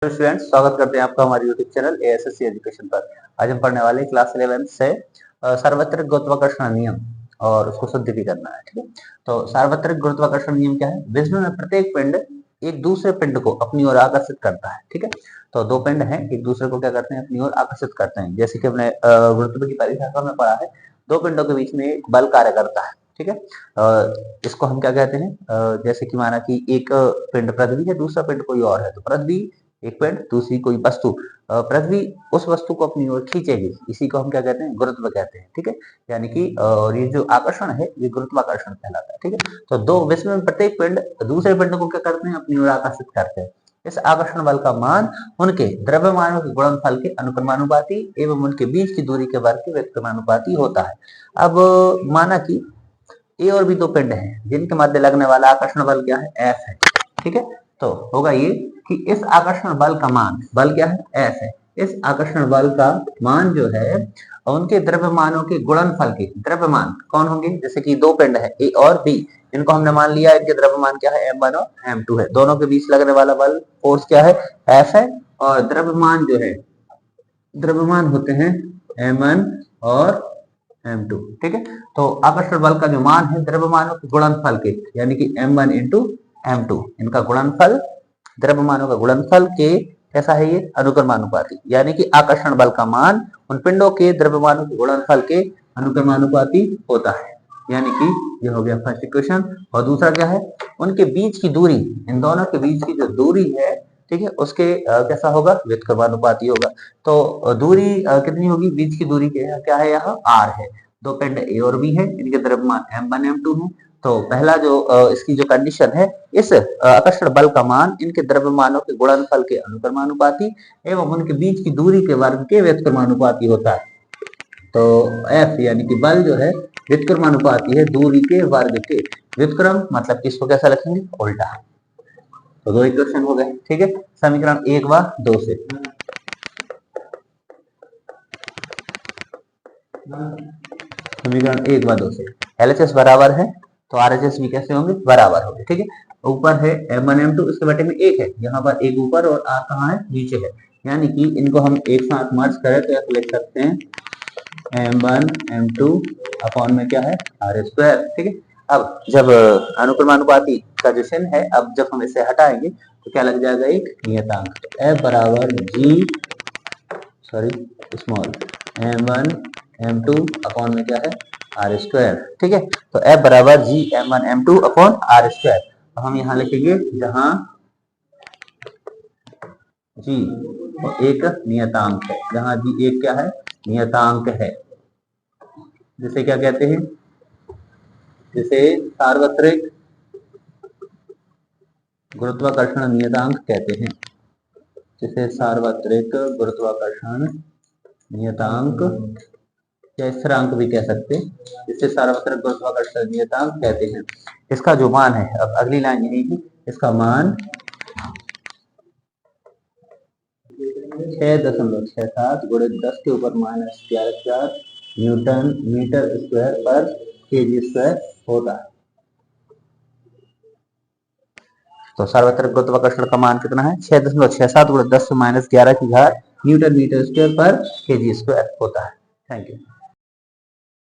Students, स्वागत करते हैं आपका हमारे यूट्यूब चैनल एएसएससी एजुकेशन पर। आज हम पढ़ने वाले क्लास 11 से सार्वत्रिक गुरुत्वाकर्षण नियम और उसको शुद्ध भी करना है। ठीक है, तो सार्वत्रिक गुरुत्वाकर्षण नियम क्या है? विश्व में प्रत्येक पिंड एक दूसरे पिंड को अपनी ओर आकर्षित करता है। ठीक है, तो दो पिंड हैं, एक दूसरे को क्या करते हैं? अपनी ओर आकर्षित करते हैं। जैसे कि हमने गुरुत्व की परिभाषा में पढ़ा है, दो पिंडों के बीच में एक बल कार्य करता है। ठीक है, इसको हम क्या कहते हैं? जैसे कि माना कि एक पिंड पृथ्वी है, दूसरा पिंड कोई और है, तो पृथ्वी एक पिंड, दूसरी कोई वस्तु, पृथ्वी उस वस्तु को अपनी ओर खींचेगी, इसी को हम क्या कहते हैं? गुरुत्व कहते हैं। ठीक है, यानी कि और ये जो आकर्षण है ये गुरुत्वाकर्षण कहलाता है। ठीक है, तो दो विश्व में प्रत्येक पिंड दूसरे पिंड को क्या करते हैं? अपनी ओर आकर्षित करते हैं। इस आकर्षण बल का मान उनके द्रव्यमानों के गुणनफल के अनुक्रमानुपाती एवं उनके बीच की दूरी के वर्ग के व्युत्क्रमानुपाती होता है। अब माना कि ए और बी दो पिंड हैं जिनके मध्य लगने वाला आकर्षण बल क्या है? एफ है। ठीक है, तो होगा ये कि इस आकर्षण बल का मान, बल क्या है? एफ है। इस आकर्षण बल का मान जो है उनके द्रव्यमानों के गुणनफल के, द्रव्यमान कौन होंगे? जैसे कि दो पिंड है ए और बी, इनको हमने मान लिया इनके द्रव्यमान क्या है? m1 और m2 है। दोनों के बीच लगने वाला बल, फोर्स क्या है? F है। और द्रव्यमान जो है, द्रव्यमान होते हैं m1 और m2। ठीक है, तो आकर्षण बल का जो मान है द्रव्यमानों के गुणनफल के, यानी कि m1 इंटू m2, इनका गुणनफल, द्रव्यमानों का गुणनफल के कैसा है? ये अनुक्रमानुपाती, यानी कि आकर्षण बल का मान उन पिंडों के द्रव्यमानों के गुणनफल के अनुक्रमानुपाती होता है। यानी कि ये हो गया फर्स्ट इक्वेशन। और दूसरा क्या है? उनके बीच की दूरी, इन दोनों के बीच की जो दूरी है, ठीक है, उसके कैसा होगा? व्युत्क्रमानुपाती होगा। तो दूरी कितनी होगी? बीच की दूरी क्या है? यहाँ r है। दो पिंड ए और बी है, इनके द्रव्यमान m1 m2 है। तो पहला जो इसकी जो कंडीशन है, इस आकर्षण बल का मान इनके द्रव्यमानों के गुणनफल के अनुक्रमानुपाती एवं उनके बीच की दूरी के वर्ग के व्युत्क्रमानुपाती होता है। तो F यानी कि बल जो है व्युत्क्रमानुपाती है दूरी के वर्ग के। व्युत्क्रम मतलब कि इसको कैसा लिखेंगे? उल्टा। तो दो इक्वेशन हो गए। ठीक है, समीकरण 1 व 2 से। समीकरण 1 व 2 से LHS बराबर है तो RHS भी कैसे होंगे? बराबर होंगे। ठीक है, ऊपर है m1 m2, इसके बटे में एक है, यहाँ पर एक ऊपर और r कहाँ है? नीचे है। यानी कि इनको हम एक साथ मर्ज करें तो ऐसे लिख सकते हैं m1 m2 अपॉन में क्या है? r square. ठीक है, अब जब अनुक्रमानुपाती का जो चिन्ह है, अब जब हम इसे हटाएंगे तो क्या लग जाएगा? एक नियतांक। F बराबर g small m1 m2 upon में क्या है? r square. ठीक है, तो F बराबर g m1 m2 upon r square. तो हम यहाँ लिखेंगे जहां g एक नियतांक है, जहां g एक क्या है? नियतांक है, जिसे क्या कहते हैं? जिसे सार्वत्रिक गुरुत्वाकर्षण नियतांक कहते हैं। जिसे सार्वत्रिक गुरुत्वाकर्षण नियतांक या स्थिरांक भी कह सकते हैं, जिसे सार्वत्रिक गुरुत्वाकर्षण नियतांक कहते हैं। इसका जो मान है, अब अगली लाइन यही है, इसका मान 6.67 गुणित 10 के ऊपर -11 न्यूटन मीटर स्क्वायर पर केजी स्क्वायर होता है। तो सार्वत्रिक गुरुत्वाकर्षण का मान कितना है? 6.67 गुणित 10 से -11 की घात न्यूटन मीटर स्क्वायर पर केजी स्क्वायर होता है। Thank you.